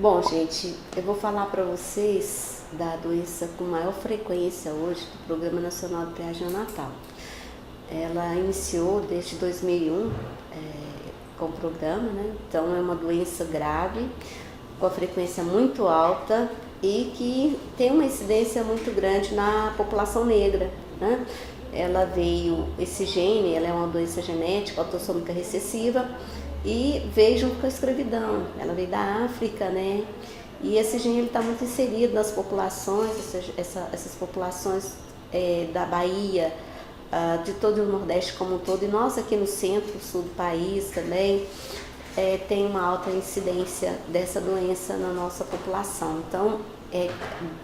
Bom, gente, eu vou falar para vocês da doença com maior frequência hoje do Programa Nacional de Triagem Neonatal. Ela iniciou desde 2001 com o programa, né? Então é uma doença grave, com a frequência muito alta e que tem uma incidência muito grande na população negra, né? Ela veio, esse gene, ela é uma doença genética autossômica recessiva e veio junto com a escravidão. Ela veio da África, né? E esse gene está muito inserido nas populações, essas populações da Bahia, de todo o Nordeste como um todo, e nós aqui no centro, sul do país também, tem uma alta incidência dessa doença na nossa população. Então,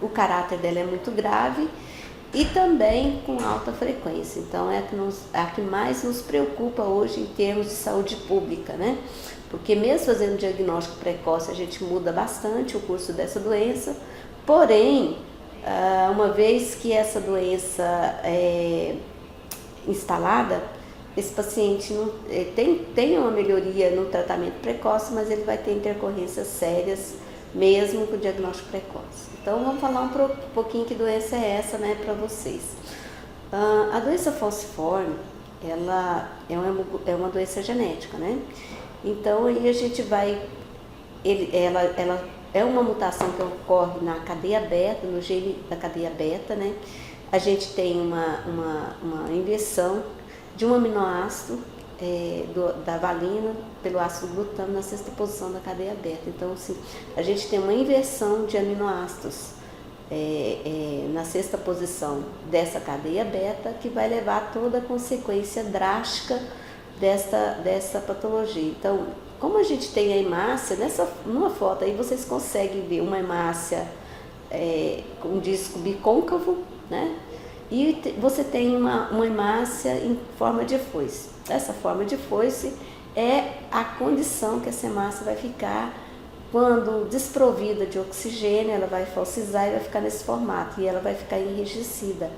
o caráter dela é muito grave e também com alta frequência. Então, é a que mais nos preocupa hoje em termos de saúde pública, né? Porque mesmo fazendo diagnóstico precoce, a gente muda bastante o curso dessa doença, porém, uma vez que essa doença é instalada, esse paciente não, tem uma melhoria no tratamento precoce, mas ele vai ter intercorrências sérias mesmo com o diagnóstico precoce. Então vamos falar um pouquinho que doença é essa, né, para vocês. A doença falciforme, ela é uma doença genética, né? Então aí a gente vai, ela é uma mutação que ocorre na cadeia beta, no gene da cadeia beta, né? A gente tem uma inversão de um aminoácido da valina pelo ácido glutâmico na sexta posição da cadeia beta. Então, assim, a gente tem uma inversão de aminoácidos na sexta posição dessa cadeia beta, que vai levar a toda a consequência drástica dessa patologia. Então, como a gente tem a hemácia, numa foto aí vocês conseguem ver uma hemácia com um disco bicôncavo, né? E você tem uma hemácia em forma de foice. Essa forma de foice é a condição que essa hemácia vai ficar quando desprovida de oxigênio, ela vai falcizar e vai ficar nesse formato, e ela vai ficar enrijecida.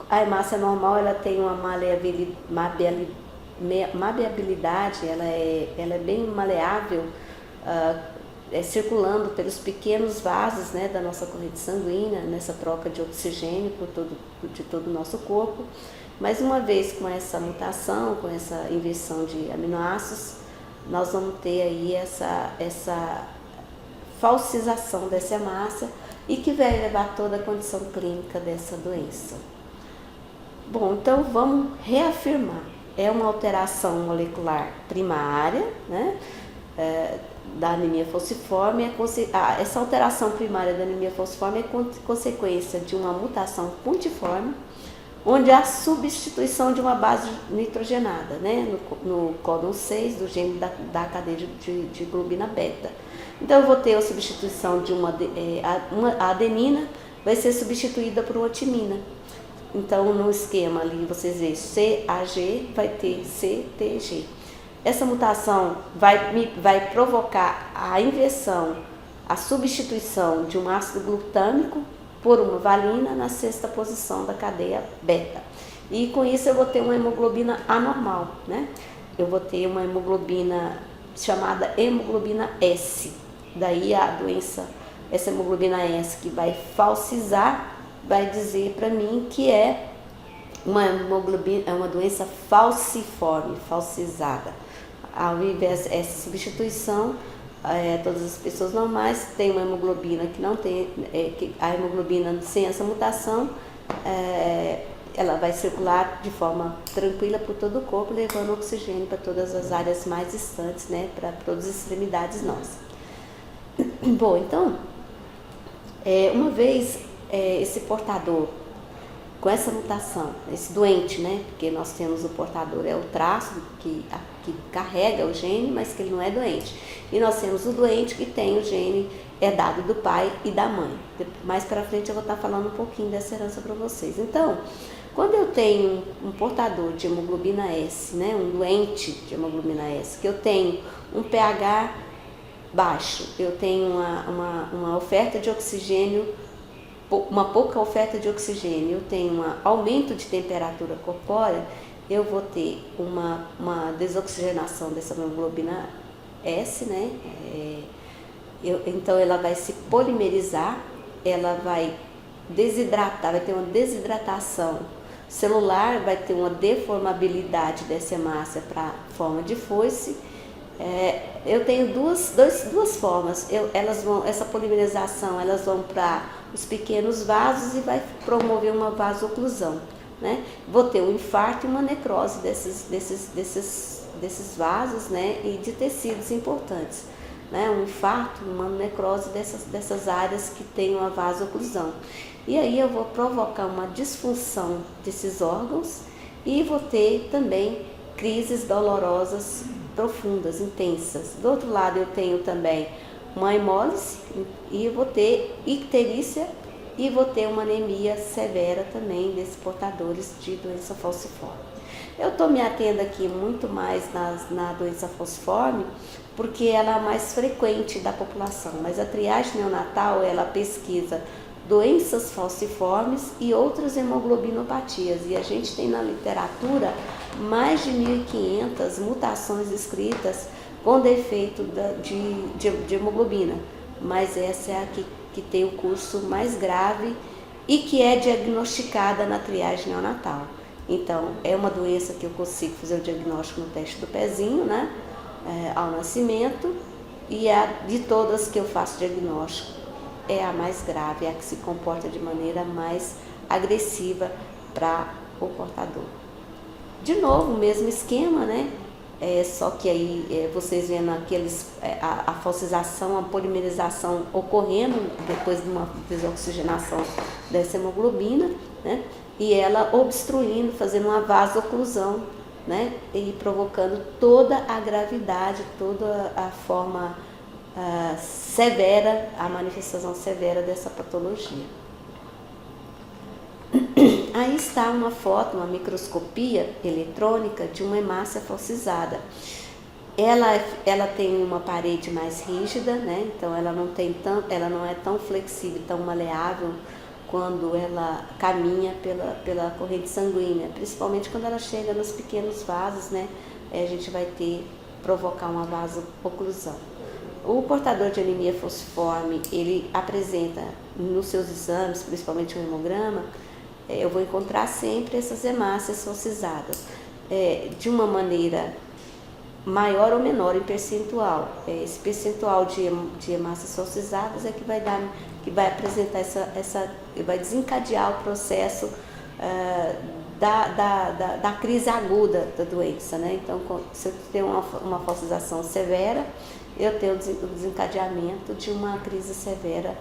A hemácia normal, ela tem uma maleabilidade, ela é bem maleável, circulando pelos pequenos vasos, né, da nossa corrente sanguínea, nessa troca de oxigênio de todo o nosso corpo. Mas uma vez com essa mutação, com essa inversão de aminoácidos, nós vamos ter aí essa falcização dessa hemácia e que vai levar a toda a condição clínica dessa doença. Bom, então vamos reafirmar. É uma alteração molecular primária, né? Da anemia falciforme. Essa alteração primária da anemia falciforme é consequência de uma mutação pontiforme, onde há substituição de uma base nitrogenada, né, no códon 6 do gene da cadeia de globina beta. Então eu vou ter a substituição de a adenina vai ser substituída por uma timina. Então no esquema ali vocês veem CAG vai ter CTG. Essa mutação vai provocar a inversão, a substituição de um ácido glutâmico por uma valina na sexta posição da cadeia beta. E com isso eu vou ter uma hemoglobina anormal, né? Eu vou ter uma hemoglobina chamada hemoglobina S. Daí a doença, essa hemoglobina S que vai falcizar, vai dizer para mim que é uma doença falciforme, falcizada. Ao invés dessa substituição, todas as pessoas normais têm uma hemoglobina que não tem, a hemoglobina sem essa mutação, ela vai circular de forma tranquila por todo o corpo, levando oxigênio para todas as áreas mais distantes, né, para todas as extremidades nossas. Bom, então, uma vez esse portador com essa mutação, esse doente, né, porque nós temos o portador, é o traço que carrega o gene, mas que ele não é doente. E nós temos o doente que tem o gene herdado do pai e da mãe. Mais para frente eu vou estar falando um pouquinho dessa herança para vocês. Então, quando eu tenho um portador de hemoglobina S, né, um doente de hemoglobina S, que eu tenho um pH baixo, eu tenho uma oferta de oxigênio, uma pouca oferta de oxigênio, eu tenho um aumento de temperatura corpórea, eu vou ter uma desoxigenação dessa hemoglobina S, né? Então ela vai se polimerizar, ela vai desidratar, vai ter uma desidratação celular, vai ter uma deformabilidade dessa hemácia para forma de foice. Eu tenho duas formas. Essa polimerização, elas vão para os pequenos vasos e vai promover uma vasoclusão, né? Vou ter um infarto e uma necrose desses vasos, né? E de tecidos importantes, né? Um infarto, uma necrose dessas áreas que tem uma vasoclusão. E aí eu vou provocar uma disfunção desses órgãos e vou ter também crises dolorosas profundas, intensas. Do outro lado eu tenho também uma hemólise e vou ter icterícia e vou ter uma anemia severa também desses portadores de doença falciforme. Eu estou me atendo aqui muito mais na doença falciforme porque ela é a mais frequente da população, mas a triagem neonatal ela pesquisa doenças falciformes e outras hemoglobinopatias, e a gente tem na literatura mais de 1.500 mutações escritas com defeito de hemoglobina, mas essa é a que tem o curso mais grave e que é diagnosticada na triagem neonatal. Então, é uma doença que eu consigo fazer o diagnóstico no teste do pezinho, né, ao nascimento, e a de todas que eu faço diagnóstico é a mais grave, é a que se comporta de maneira mais agressiva para o portador. De novo, o mesmo esquema, né? Só que aí vocês vendo a falcização, a polimerização ocorrendo depois de uma desoxigenação dessa hemoglobina, né? E ela obstruindo, fazendo uma vasoclusão, né? E provocando toda a gravidade, toda a forma severa, a manifestação severa dessa patologia. Aí está uma foto, uma microscopia eletrônica de uma hemácia falcizada. Ela tem uma parede mais rígida, né? Então ela não é tão flexível, tão maleável quando ela caminha pela corrente sanguínea, principalmente quando ela chega nos pequenos vasos, né? A gente vai provocar uma vasoclusão. O portador de anemia falciforme, ele apresenta nos seus exames, principalmente o hemograma, eu vou encontrar sempre essas hemácias falcizadas, de uma maneira maior ou menor em percentual. Esse percentual de hemácias falcizadas é que vai apresentar vai desencadear o processo da crise aguda da doença, né? Então, se eu tenho uma falcização severa, eu tenho o desencadeamento de uma crise severa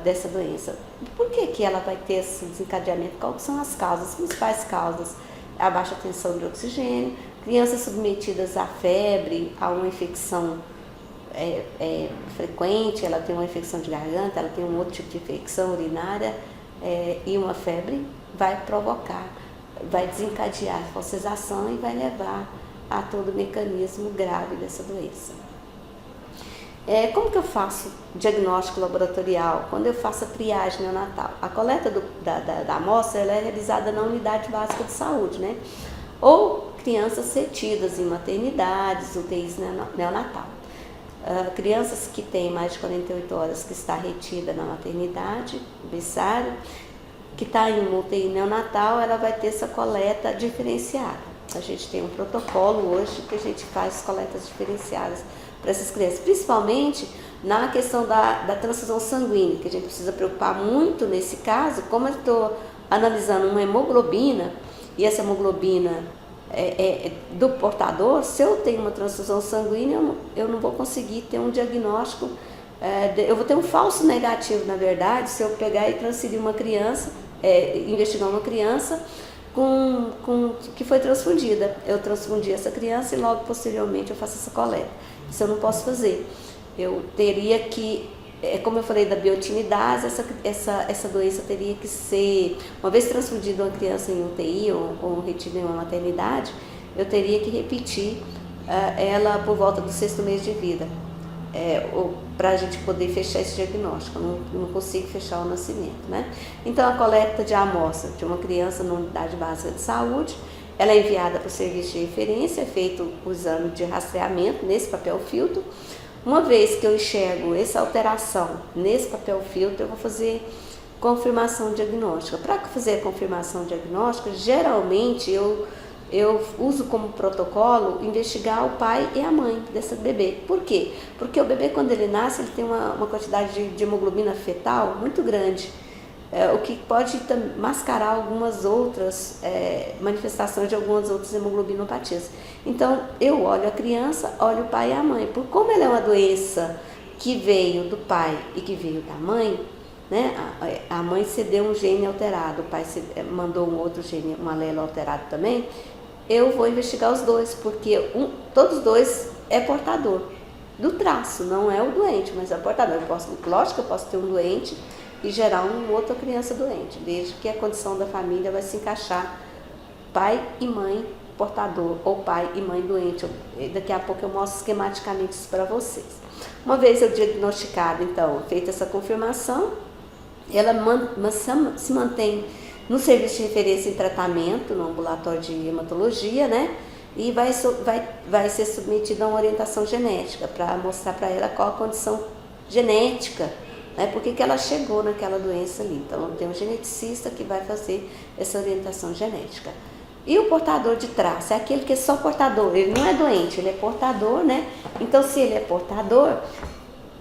dessa doença. Por que ela vai ter esse desencadeamento? Quais são as causas? As principais causas: a baixa tensão de oxigênio, crianças submetidas à febre, a uma infecção frequente, ela tem uma infecção de garganta, ela tem um outro tipo de infecção urinária, e uma febre vai desencadear a falcização e vai levar a todo o mecanismo grave dessa doença. Como que eu faço diagnóstico laboratorial? Quando eu faço a triagem neonatal. A coleta da amostra ela é realizada na unidade básica de saúde, né? Ou crianças retidas em maternidades, UTIs neonatal. Crianças que têm mais de 48 horas que está retida na maternidade, berçário, que está em uma UTI neonatal, ela vai ter essa coleta diferenciada. A gente tem um protocolo hoje que a gente faz coletas diferenciadas para essas crianças, principalmente na questão da transfusão sanguínea, que a gente precisa preocupar muito nesse caso. Como eu estou analisando uma hemoglobina, e essa hemoglobina do portador, se eu tenho uma transfusão sanguínea, eu não vou conseguir ter um diagnóstico, eu vou ter um falso negativo, na verdade, se eu pegar e transferir uma criança, investigar uma criança que foi transfundida. Eu transfundi essa criança e logo posteriormente eu faço essa coleta. Isso eu não posso fazer. Eu teria que, como eu falei da biotinidase, essa doença teria que ser, uma vez transfundida uma criança em UTI ou retida em uma maternidade, eu teria que repetir ela por volta do 6º mês de vida, para a gente poder fechar esse diagnóstico. Eu não consigo fechar o nascimento, né? Então, a coleta de amostra de uma criança na unidade básica de saúde, ela é enviada para o serviço de referência, é feito o exame de rastreamento nesse papel filtro. Uma vez que eu enxergo essa alteração nesse papel filtro, eu vou fazer confirmação diagnóstica. Para fazer a confirmação diagnóstica, geralmente eu uso como protocolo investigar o pai e a mãe desse bebê. Por quê? Porque o bebê, quando ele nasce, ele tem uma quantidade de hemoglobina fetal muito grande, o que pode mascarar algumas outras manifestações de algumas outras hemoglobinopatias. Então, eu olho a criança, olho o pai e a mãe. Por como ela é uma doença que veio do pai e que veio da mãe, né? A mãe cedeu um gene alterado, o pai mandou um outro gene, um alelo alterado também. Eu vou investigar os dois, porque todos os dois é portador do traço, não é o doente, mas é o portador. Lógico que eu posso ter um doente e gerar uma outra criança doente, desde que a condição da família vai se encaixar pai e mãe portador ou pai e mãe doente. Daqui a pouco eu mostro esquematicamente isso para vocês. Uma vez eu diagnosticado, então, feita essa confirmação, ela se mantém no serviço de referência em tratamento, no ambulatório de hematologia, né? E vai ser submetida a uma orientação genética para mostrar para ela qual a condição genética, né? Por que ela chegou naquela doença ali. Então, tem um geneticista que vai fazer essa orientação genética. E o portador de traço é aquele que é só portador, ele não é doente, ele é portador, né? Então, se ele é portador,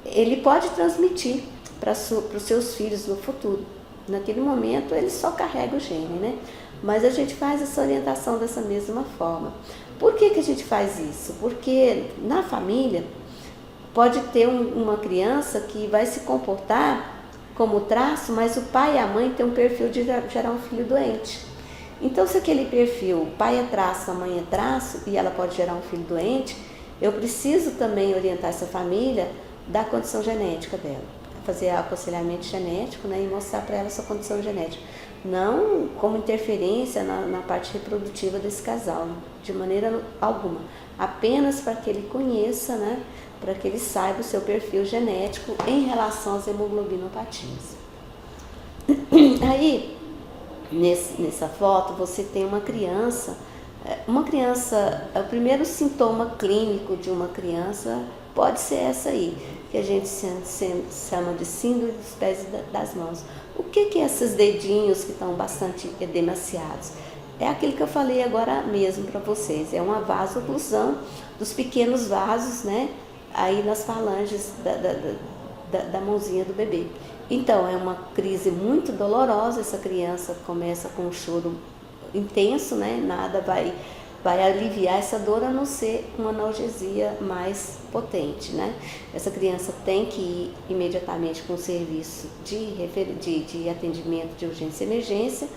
ele pode transmitir para os seus filhos no futuro. Naquele momento, ele só carrega o gene, né? Mas a gente faz essa orientação dessa mesma forma. Por que a gente faz isso? Porque na família pode ter uma criança que vai se comportar como traço, mas o pai e a mãe têm um perfil de gerar um filho doente. Então, se aquele perfil, o pai é traço, a mãe é traço, e ela pode gerar um filho doente, eu preciso também orientar essa família da condição genética dela. Fazer aconselhamento genético, né, e mostrar para ela essa condição genética. Não como interferência na parte reprodutiva desse casal, de maneira alguma. Apenas para que ele conheça, né, para que ele saiba o seu perfil genético em relação às hemoglobinopatias. Aí, nessa foto, você tem uma criança, o primeiro sintoma clínico de uma criança pode ser essa aí, que a gente chama de síndrome dos pés e das mãos. O que é esses dedinhos que estão bastante edemaciados? É aquilo que eu falei agora mesmo para vocês, é uma vasoclusão dos pequenos vasos, né, aí nas falanges da mãozinha do bebê. Então, é uma crise muito dolorosa, essa criança começa com um choro intenso, né, nada vai aliviar essa dor, a não ser uma analgesia mais potente, né? Essa criança tem que ir imediatamente com o serviço de atendimento de urgência e emergência,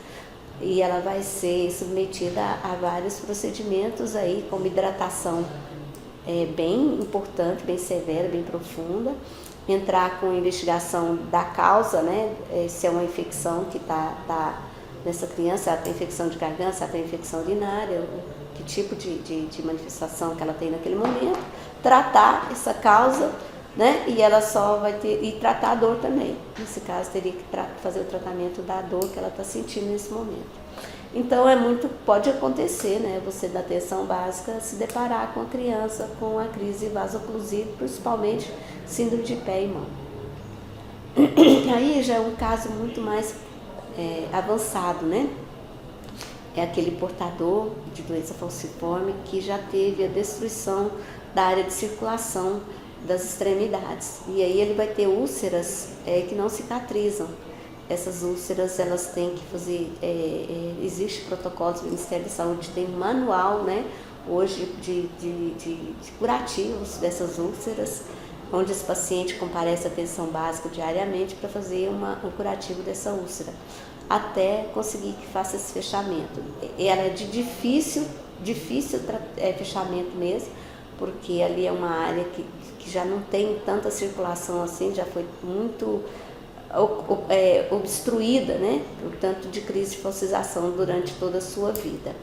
e ela vai ser submetida a vários procedimentos aí, como hidratação bem importante, bem severa, bem profunda, entrar com investigação da causa, né? Se é uma infecção que tá nessa criança, ela tem infecção de garganta, ela tem infecção urinária, que tipo de manifestação que ela tem naquele momento, tratar essa causa, né? E ela só vai ter, e tratar a dor também. Nesse caso, teria que fazer o tratamento da dor que ela está sentindo nesse momento. Então, pode acontecer, né? Você da atenção básica se deparar com a criança com a crise vasoclusiva, principalmente síndrome de pé e mão. Aí já é um caso muito mais avançado, né? É aquele portador de doença falciforme que já teve a destruição da área de circulação das extremidades. E aí ele vai ter úlceras que não cicatrizam. Essas úlceras, elas têm que fazer, existe protocolos do Ministério da Saúde, tem um manual, né, hoje de curativos dessas úlceras, onde esse paciente comparece à atenção básica diariamente para fazer um curativo dessa úlcera, até conseguir que faça esse fechamento. Ela é de difícil fechamento mesmo, porque ali é uma área que já não tem tanta circulação assim, já foi muito obstruída, né, por tanto de crise de falcização durante toda a sua vida.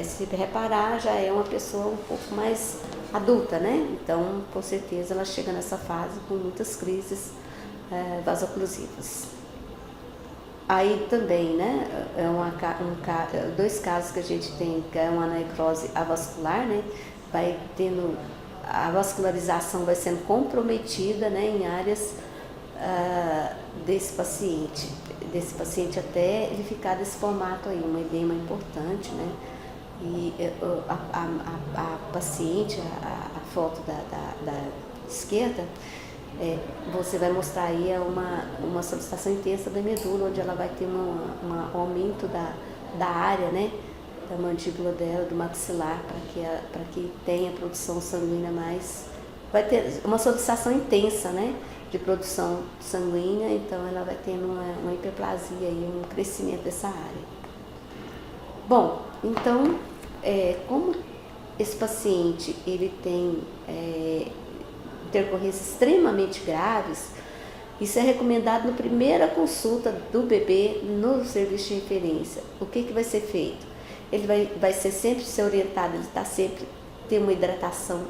Se reparar, já é uma pessoa um pouco mais adulta, né? Então, com certeza, ela chega nessa fase com muitas crises vasoclusivas. Aí também, né, dois casos que a gente tem, que é uma necrose avascular, né, vai tendo a vascularização vai sendo comprometida, né, em áreas desse paciente até ele ficar desse formato aí, um edema importante, né? E a paciente, a foto da esquerda, você vai mostrar aí uma solicitação intensa da medula, onde ela vai ter um aumento da área, né, da mandíbula dela, do maxilar, para que tenha produção sanguínea mais... Vai ter uma solicitação intensa, né, de produção sanguínea, então ela vai tendo uma hiperplasia, aí, um crescimento dessa área. Bom, então, como esse paciente ele tem intercorrências extremamente graves, isso é recomendado na primeira consulta do bebê no serviço de referência. O que vai ser feito? Ele vai sempre ser orientado, ele está sempre ter uma hidratação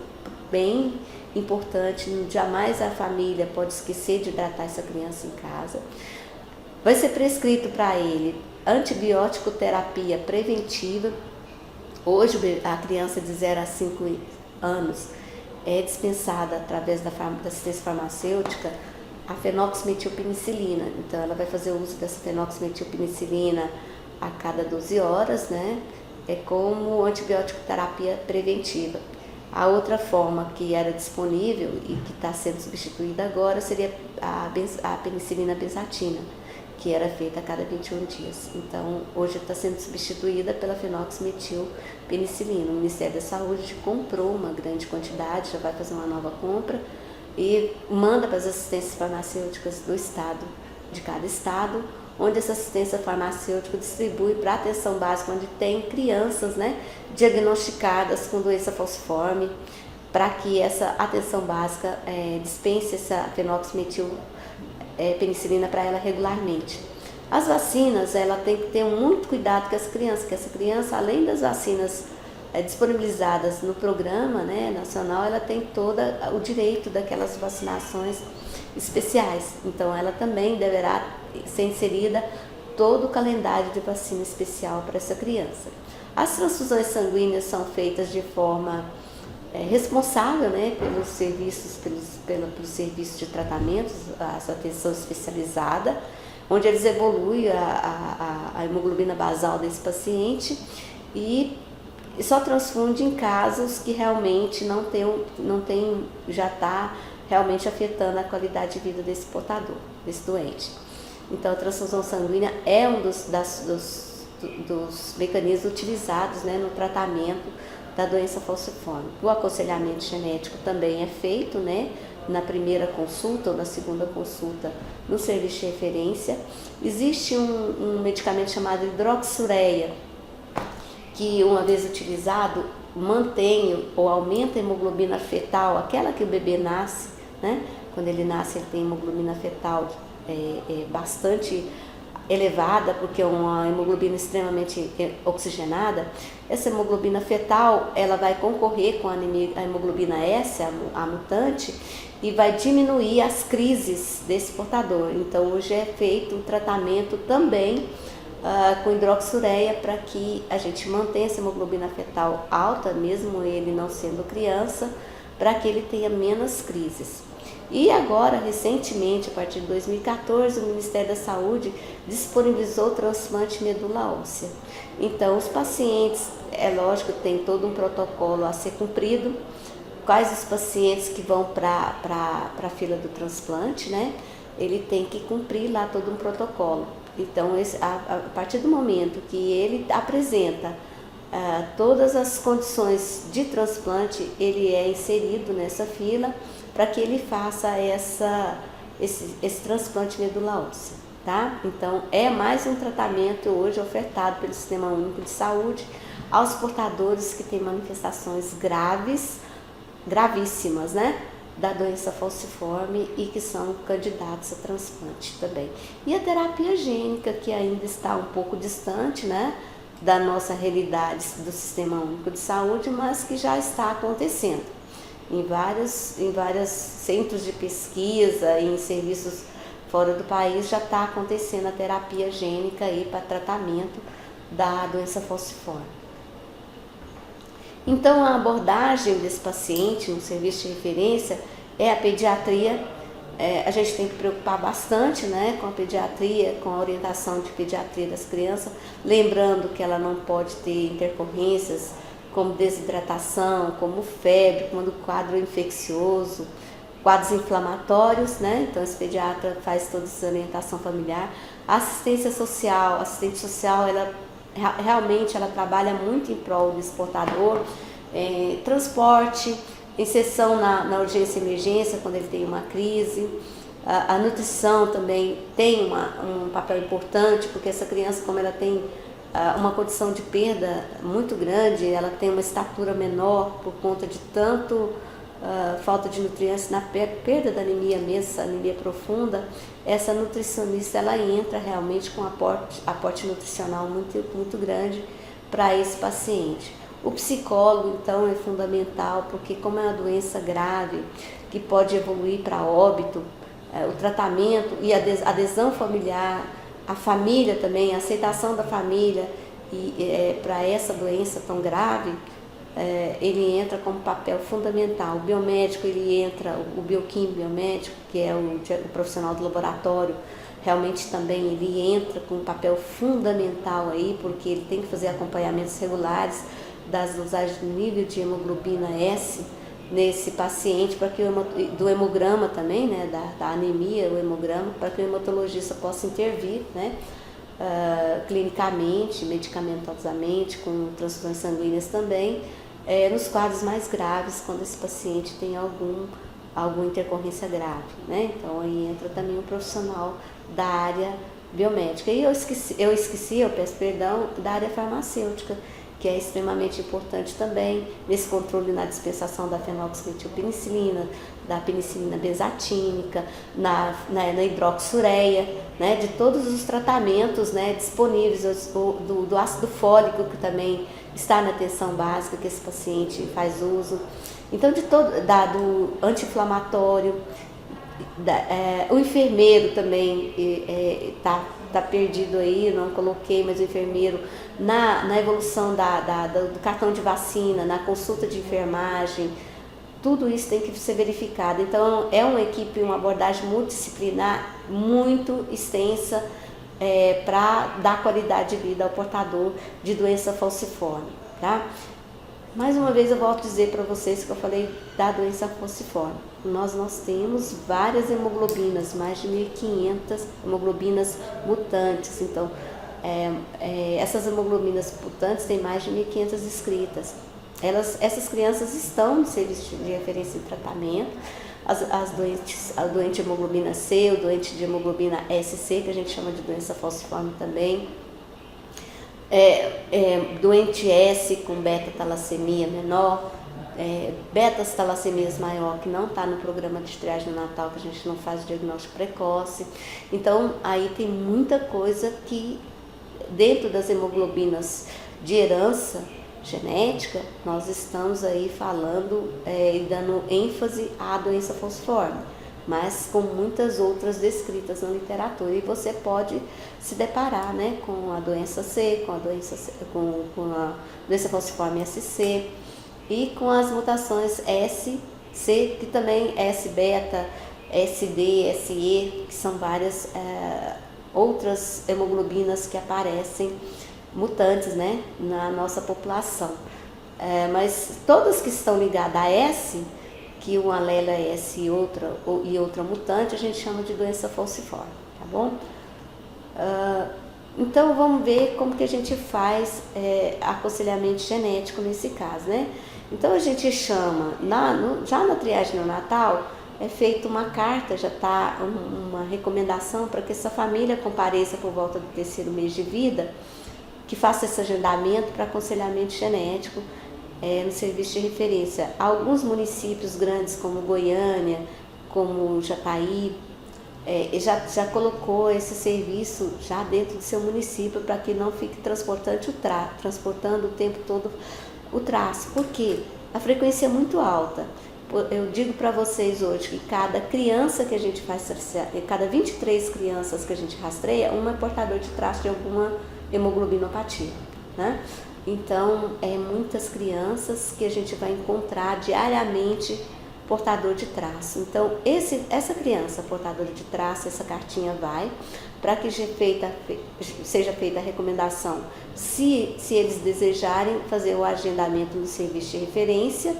bem importante, jamais a família pode esquecer de hidratar essa criança em casa. Vai ser prescrito para ele antibiótico terapia preventiva. Hoje a criança de 0 a 5 anos é dispensada através da assistência farmacêutica a fenoximetilpenicilina. Então ela vai fazer uso dessa fenoximetilpenicilina a cada 12 horas, né? É como antibiótico terapia preventiva. A outra forma que era disponível e que está sendo substituída agora seria a penicilina benzatina, que era feita a cada 21 dias. Então, hoje está sendo substituída pela fenoximetilpenicilina. O Ministério da Saúde comprou uma grande quantidade, já vai fazer uma nova compra e manda para as assistências farmacêuticas do estado, de cada estado, onde essa assistência farmacêutica distribui para a atenção básica, onde tem crianças, né, diagnosticadas com doença falciforme, para que essa atenção básica dispense essa fenoximetilpenicilina para ela regularmente. As vacinas, ela tem que ter muito cuidado com essa criança, além das vacinas disponibilizadas no programa, né, nacional, ela tem todo o direito daquelas vacinações especiais. Então, ela também deverá ser inserida todo o calendário de vacina especial para essa criança. As transfusões sanguíneas são feitas de forma responsável, né, pelos serviços de tratamentos, a atenção especializada, onde eles evoluem a hemoglobina basal desse paciente e só transfunde em casos que realmente já está realmente afetando a qualidade de vida desse portador, desse doente. Então, a transfusão sanguínea é um dos mecanismos utilizados, né, no tratamento da doença falciforme. O aconselhamento genético também é feito, né, na primeira consulta ou na segunda consulta no serviço de referência. Existe um medicamento chamado hidroxureia, que uma vez utilizado mantém ou aumenta a hemoglobina fetal, aquela que o bebê nasce, né? Quando ele nasce ele tem hemoglobina fetal bastante elevada, porque é uma hemoglobina extremamente oxigenada. Essa hemoglobina fetal ela vai concorrer com a hemoglobina S, a mutante, e vai diminuir as crises desse portador. Então hoje é feito um tratamento também com hidroxureia para que a gente mantenha essa hemoglobina fetal alta, mesmo ele não sendo criança, para que ele tenha menos crises. E agora, recentemente, a partir de 2014, o Ministério da Saúde disponibilizou o transplante de medula óssea. Então, os pacientes, é lógico, tem todo um protocolo a ser cumprido. Quais os pacientes que vão para a fila do transplante, né? Ele tem que cumprir lá todo um protocolo. Então, a partir do momento que ele apresenta todas as condições de transplante, ele é inserido nessa fila para que ele faça esse transplante de medula óssea, tá? Então, é mais um tratamento hoje ofertado pelo Sistema Único de Saúde aos portadores que têm manifestações gravíssimas, né, da doença falciforme e que são candidatos a transplante também. E a terapia gênica, que ainda está um pouco distante, né, da nossa realidade do Sistema Único de Saúde, mas que já está acontecendo. Em vários centros de pesquisa e em serviços fora do país já está acontecendo a terapia gênica aí para tratamento da doença falciforme. Então, a abordagem desse paciente no serviço de referência é a pediatria. A gente tem que preocupar bastante, né, com a pediatria, com a orientação de pediatria das crianças, lembrando que ela não pode ter intercorrências como desidratação, como febre, como quadro infeccioso, quadros inflamatórios, né? Então esse pediatra faz toda essa orientação familiar. A assistente social, ela realmente ela trabalha muito em prol do exportador, transporte, inserção na urgência e emergência quando ele tem uma crise. A nutrição também tem um papel importante, porque essa criança, como ela tem uma condição de perda muito grande, ela tem uma estatura menor por conta de tanto falta de nutrientes, na perda da anemia mesmo, essa anemia profunda, essa nutricionista ela entra realmente com aporte nutricional muito grande para esse paciente. O psicólogo, então, é fundamental, porque como é uma doença grave, que pode evoluir para óbito, o tratamento e a adesão familiar, a família também, a aceitação da família para essa doença tão grave, ele entra como papel fundamental. O biomédico, ele entra, o bioquímico biomédico, que é o profissional do laboratório, realmente também ele entra com um papel fundamental aí, porque ele tem que fazer acompanhamentos regulares das dosagens do nível de hemoglobina S nesse paciente, para que do hemograma também, né, da anemia, o hemograma, para que o hematologista possa intervir, né, clinicamente, medicamentosamente, com transfusões sanguíneas também, nos quadros mais graves, quando esse paciente tem alguma intercorrência grave, né? Então aí entra também um profissional da área biomédica. E eu peço perdão, da área farmacêutica, que é extremamente importante também nesse controle na dispensação da fenoximetilpenicilina, da penicilina benzatínica, na hidroxureia, né, de todos os tratamentos, né, disponíveis, do ácido fólico, que também está na atenção básica, que esse paciente faz uso. Então, do anti-inflamatório, o enfermeiro também está perdido aí, não coloquei, mas o enfermeiro na evolução do cartão de vacina, na consulta de enfermagem, tudo isso tem que ser verificado. Então é uma equipe, uma abordagem multidisciplinar muito extensa para dar qualidade de vida ao portador de doença falciforme, tá? Mais uma vez eu volto a dizer para vocês que eu falei da doença falciforme. Nós temos várias hemoglobinas, mais de 1.500 hemoglobinas mutantes. Então, essas hemoglobinas mutantes têm mais de 1.500 inscritas. Essas crianças estão no serviço de referência de tratamento. A doente de hemoglobina C, o doente de hemoglobina SC, que a gente chama de doença falciforme também. Doente S com beta-talassemia menor, beta-talassemias maior, que não está no programa de triagem neonatal, que a gente não faz o diagnóstico precoce. Então, aí tem muita coisa que, dentro das hemoglobinas de herança genética, nós estamos aí falando e dando ênfase à doença falciforme, mas com muitas outras descritas na literatura, e você pode se deparar, né, com a doença C, com a doença falciforme SC e com as mutações S, C, que também S-beta, SD, SE, que são várias outras hemoglobinas que aparecem mutantes, né, na nossa população. Mas todas que estão ligadas a S, que uma alelo é S e outra mutante, a gente chama de doença falciforme, tá bom? Então vamos ver como que a gente faz aconselhamento genético nesse caso, né? Então a gente chama, já na triagem neonatal, é feita uma carta, já está uma recomendação para que essa família compareça por volta do 3º mês de vida, que faça esse agendamento para aconselhamento genético no serviço de referência. Alguns municípios grandes, como Goiânia, como Jataí, já colocou esse serviço já dentro do seu município, para que não fique transportando o tempo todo o traço. Por quê? A frequência é muito alta. Eu digo para vocês hoje que cada criança que a gente faz, cada 23 crianças que a gente rastreia, uma é portador de traço de alguma hemoglobinopatia, né? Então, muitas crianças que a gente vai encontrar diariamente portador de traço. Então, essa criança portadora de traço, essa cartinha vai para que seja feita a recomendação, se eles desejarem fazer o agendamento no serviço de referência,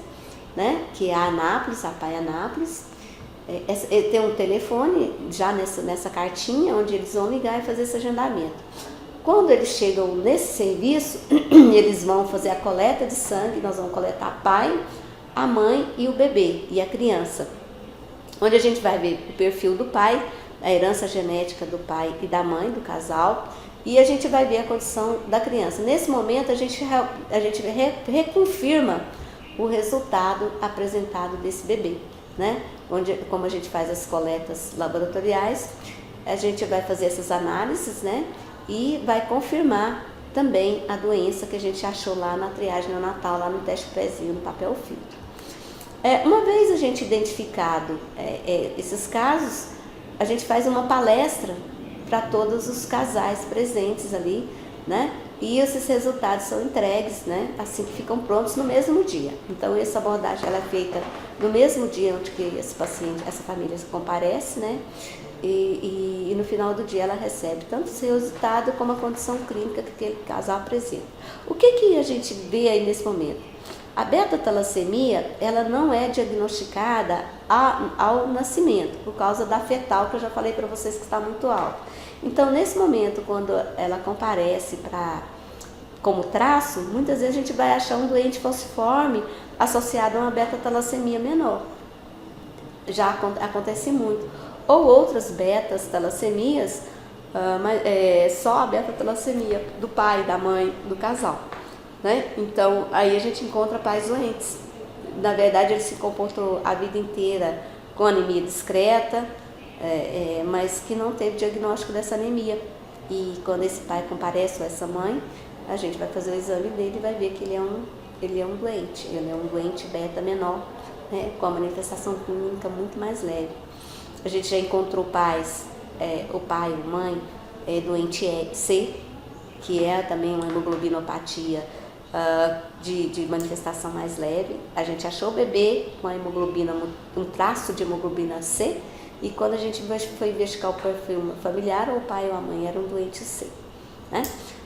né, que é a Anápolis, a PAI Anápolis. Tem um telefone já nessa cartinha, onde eles vão ligar e fazer esse agendamento. Quando eles chegam nesse serviço, eles vão fazer a coleta de sangue, nós vamos coletar a pai, a mãe e o bebê e a criança, onde a gente vai ver o perfil do pai, a herança genética do pai e da mãe, do casal, e a gente vai ver a condição da criança. Nesse momento, a gente reconfirma o resultado apresentado desse bebê, né? Como a gente faz as coletas laboratoriais, a gente vai fazer essas análises, né? E vai confirmar também a doença que a gente achou lá na triagem neonatal, lá no teste pezinho, no papel filtro. Uma vez a gente identificado esses casos, a gente faz uma palestra para todos os casais presentes ali, né? E esses resultados são entregues, né? Assim que ficam prontos no mesmo dia. Então, essa abordagem ela é feita no mesmo dia onde que esse paciente, essa família comparece, né? E no final do dia ela recebe tanto o resultado como a condição clínica que aquele casal apresenta. O que a gente vê aí nesse momento? A beta-talassemia, ela não é diagnosticada ao nascimento, por causa da fetal, que eu já falei para vocês que está muito alta. Então, nesse momento, quando ela comparece como traço, muitas vezes a gente vai achar um doente falciforme associado a uma beta-talassemia menor. Já acontece muito. Ou outras beta-talassemias, mas só a beta-talassemia do pai, da mãe, do casal. Né? Então, aí a gente encontra pais doentes. Na verdade, ele se comportou a vida inteira com anemia discreta, mas que não teve diagnóstico dessa anemia. E quando esse pai comparece ou essa mãe, a gente vai fazer o exame dele e vai ver que ele é um doente beta menor, né? Com a manifestação clínica muito mais leve. A gente já encontrou pais, o pai, a mãe, doente C, que é também uma hemoglobinopatia de manifestação mais leve. A gente achou o bebê com a hemoglobina, um traço de hemoglobina C, e quando a gente foi investigar o perfil familiar, ou o pai ou a mãe eram doente C, né?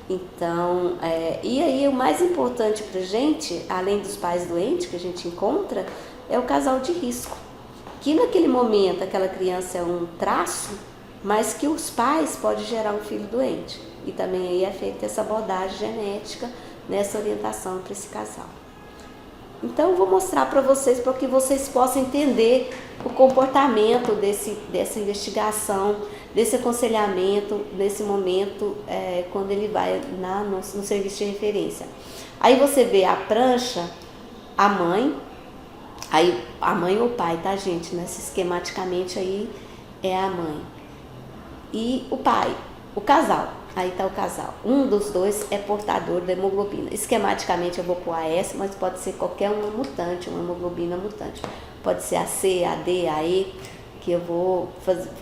Então, e aí o mais importante pra gente, além dos pais doentes que a gente encontra, é o casal de risco. Que naquele momento aquela criança é um traço, mas que os pais podem gerar um filho doente. E também aí é feita essa abordagem genética nessa orientação para esse casal. Então eu vou mostrar para que vocês possam entender o comportamento dessa investigação, desse aconselhamento, nesse momento, quando ele vai no serviço de referência. Aí você vê a prancha, a mãe, aí a mãe ou o pai, tá, gente? Esquematicamente aí é a mãe. E o pai, o casal. Aí está o casal. Um dos dois é portador da hemoglobina. Esquematicamente eu vou pôr a S, mas pode ser qualquer uma mutante, uma hemoglobina mutante. Pode ser a C, a D, a E, que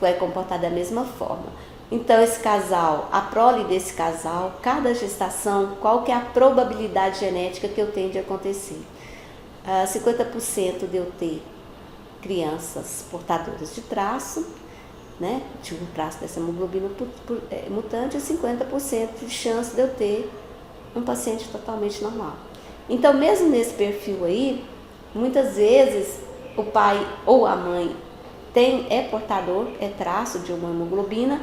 vai comportar da mesma forma. Então esse casal, a prole desse casal, cada gestação, qual que é a probabilidade genética que eu tenho de acontecer? 50% de eu ter crianças portadoras de traço, né, de um traço dessa hemoglobina mutante, e 50% de chance de eu ter um paciente totalmente normal. Então, mesmo nesse perfil aí, muitas vezes o pai ou a mãe é portador, é traço de uma hemoglobina,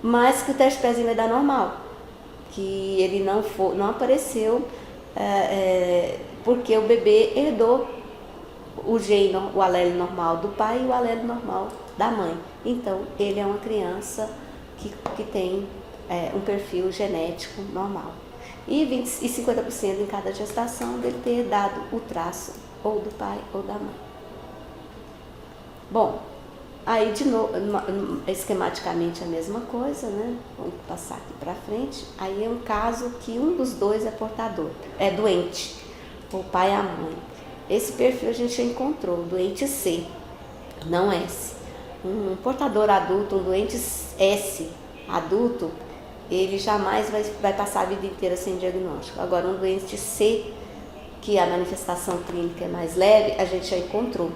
mas que o teste pezinho vai dar normal, que ele não apareceu porque o bebê herdou o alelo normal do pai e o alelo normal da mãe. Então, ele é uma criança que tem um perfil genético normal. E 50% em cada gestação dele ter dado o traço ou do pai ou da mãe. Bom, aí de novo, esquematicamente a mesma coisa, né? Vamos passar aqui para frente. Aí é um caso que um dos dois é portador, é doente, o pai e a mãe. Esse perfil a gente já encontrou, doente C, não S. Um portador adulto, um doente S adulto, ele jamais vai passar a vida inteira sem diagnóstico. Agora, um doente C, que a manifestação clínica é mais leve, a gente já encontrou,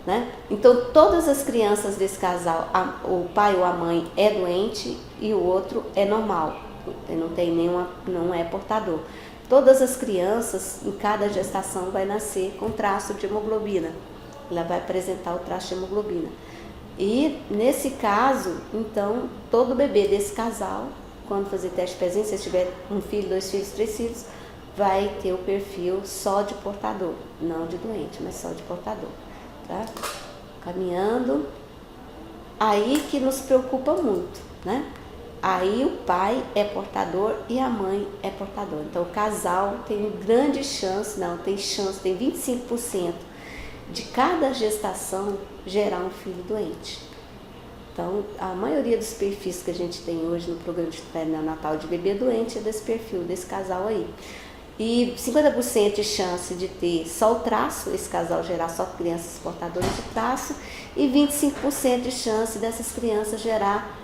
né? Então, todas as crianças desse casal, o pai ou a mãe é doente e o outro é normal, não tem não é portador. Todas as crianças, em cada gestação, vai nascer com traço de hemoglobina. Ela vai apresentar o traço de hemoglobina. E, nesse caso, então, todo bebê desse casal, quando fazer teste de pezinho, se tiver um filho, 2 filhos, 3 filhos, vai ter o perfil só de portador, não de doente, mas só de portador, tá? Caminhando, aí que nos preocupa muito, né? Aí o pai é portador e a mãe é portador. Então o casal tem grande chance, tem 25% de cada gestação gerar um filho doente. Então, a maioria dos perfis que a gente tem hoje no programa de pré-neonatal de bebê doente é desse perfil, desse casal aí. E 50% de chance de ter só o traço, esse casal gerar só crianças portadoras de traço, e 25% de chance dessas crianças gerar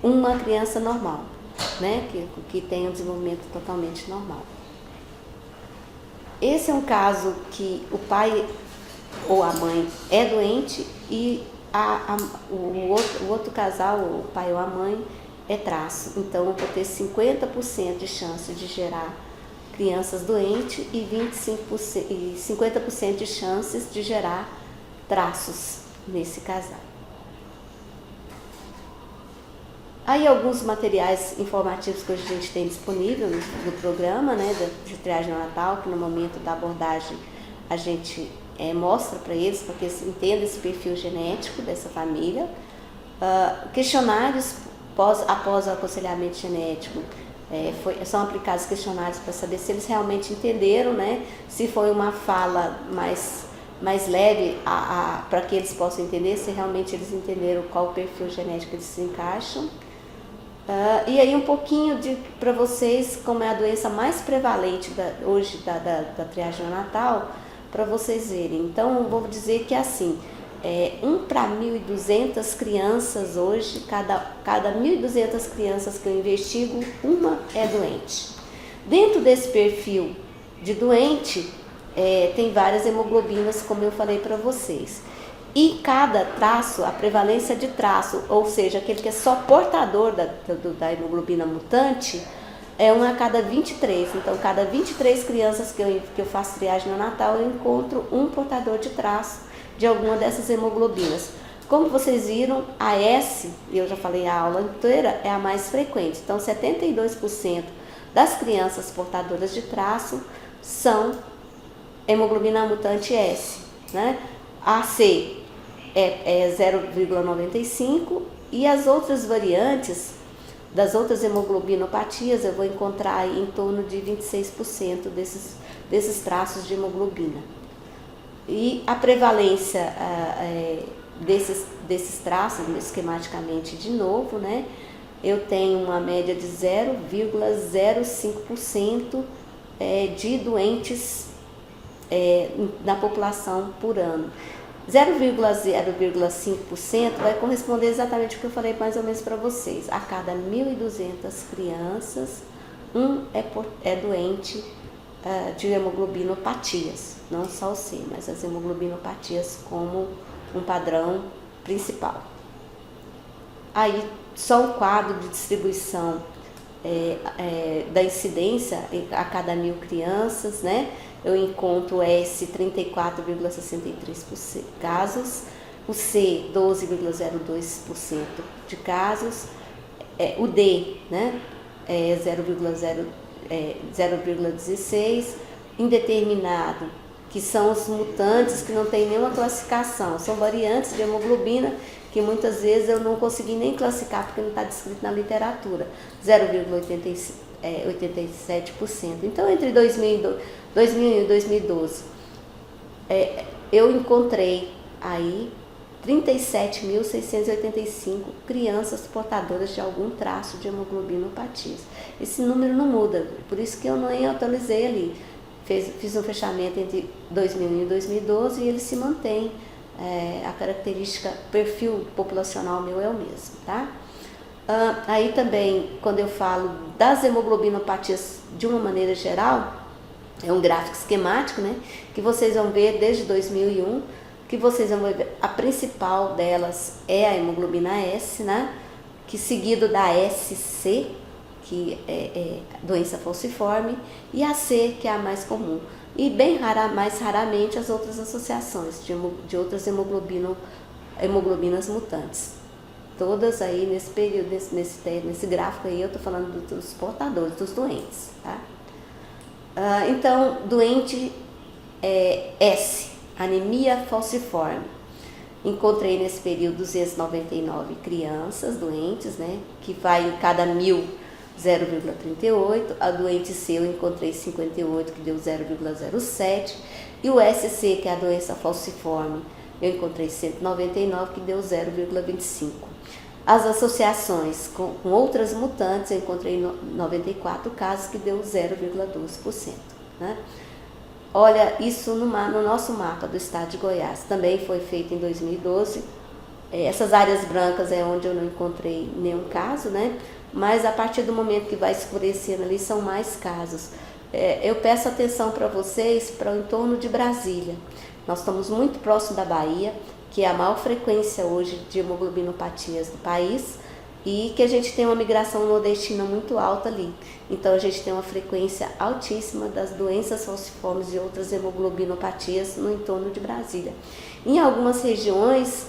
uma criança normal, né? Que tem um desenvolvimento totalmente normal. Esse é um caso que o pai ou a mãe é doente e o outro casal, o pai ou a mãe, é traço. Então, eu vou ter 50% de chance de gerar crianças doentes e 50% de chances de gerar traços nesse casal. Aí alguns materiais informativos que hoje a gente tem disponível no programa, né, de triagem neonatal, que no momento da abordagem a gente mostra para eles, para que eles entendam esse perfil genético dessa família. Questionários após o aconselhamento genético, são aplicados questionários para saber se eles realmente entenderam, né, se foi uma fala mais leve para que eles possam entender, se realmente eles entenderam qual o perfil genético eles se encaixam. E aí um pouquinho para vocês, como é a doença mais prevalente hoje da triagem neonatal, para vocês verem. Então, eu vou dizer que é assim, 1 para 1.200 crianças hoje, cada 1.200 crianças que eu investigo, uma é doente. Dentro desse perfil de doente, tem várias hemoglobinas, como eu falei para vocês. E cada traço, a prevalência de traço, ou seja, aquele que é só portador da hemoglobina mutante, é 1 a cada 23. Então, cada 23 crianças que eu faço triagem neonatal, eu encontro um portador de traço de alguma dessas hemoglobinas. Como vocês viram, a S, eu já falei a aula inteira, é a mais frequente. Então, 72% das crianças portadoras de traço são hemoglobina mutante S, né? A C é 0,95 e as outras variantes das outras hemoglobinopatias eu vou encontrar aí em torno de 26% desses traços de hemoglobina. E a prevalência desses traços, esquematicamente de novo, né, eu tenho uma média de 0,05% de doentes na população por ano. 0,05% vai corresponder exatamente ao que eu falei mais ou menos para vocês. A cada 1.200 crianças, é doente de hemoglobinopatias, não só o C, mas as hemoglobinopatias como um padrão principal. Aí, só um quadro de distribuição da incidência a cada 1.000 crianças, né? Eu encontro o S 34,63% casos, o C 12,02% de casos, o D, né, 0,16%, indeterminado, que são os mutantes que não tem nenhuma classificação, são variantes de hemoglobina que muitas vezes eu não consegui nem classificar porque não está descrito na literatura, 0,87%. Então, entre 2000 e 2012, eu encontrei aí 37.685 crianças portadoras de algum traço de hemoglobinopatias. Esse número não muda, por isso que eu nem atualizei ali. Fiz um fechamento entre 2001 e 2012 e ele se mantém. A característica, perfil populacional meu é o mesmo, tá? Aí também, quando eu falo das hemoglobinopatias de uma maneira geral, é um gráfico esquemático, né, que vocês vão ver desde 2001, que vocês vão ver a principal delas é a hemoglobina S, né, que seguido da SC, que é doença falciforme, e a C, que é a mais comum. E mais raramente as outras associações de outras hemoglobinas mutantes. Todas aí nesse período, nesse gráfico aí, eu estou falando dos portadores, dos doentes. Tá? Então, doente S, anemia falciforme. Encontrei nesse período 299 crianças doentes, né, que vai em cada 1000, 0,38. A doente C eu encontrei 58, que deu 0,07. E o SC, que é a doença falciforme, eu encontrei 199, que deu 0,25. As associações com outras mutantes, eu encontrei 94 casos, que deu 0,12%. Né? Olha, isso no nosso mapa do estado de Goiás, também foi feito em 2012. Essas áreas brancas é onde eu não encontrei nenhum caso, né? Mas a partir do momento que vai escurecendo ali, são mais casos. Eu peço atenção para vocês para o entorno de Brasília. Nós estamos muito próximo da Bahia, que é a maior frequência hoje de hemoglobinopatias do país, e que a gente tem uma migração nordestina muito alta ali. Então a gente tem uma frequência altíssima das doenças falciformes e outras hemoglobinopatias no entorno de Brasília. Em algumas regiões,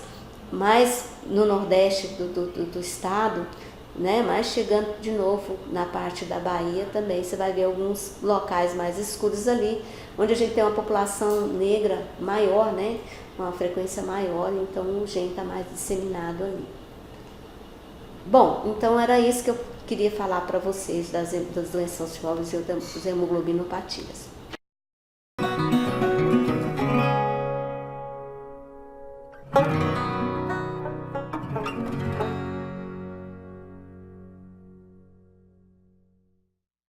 mais no nordeste do estado, né, mas chegando de novo na parte da Bahia também, você vai ver alguns locais mais escuros ali, onde a gente tem uma população negra maior, né, uma frequência maior, então o gene está mais disseminado ali. Bom, então era isso que eu queria falar para vocês das doenças falciformes e das hemoglobinopatias.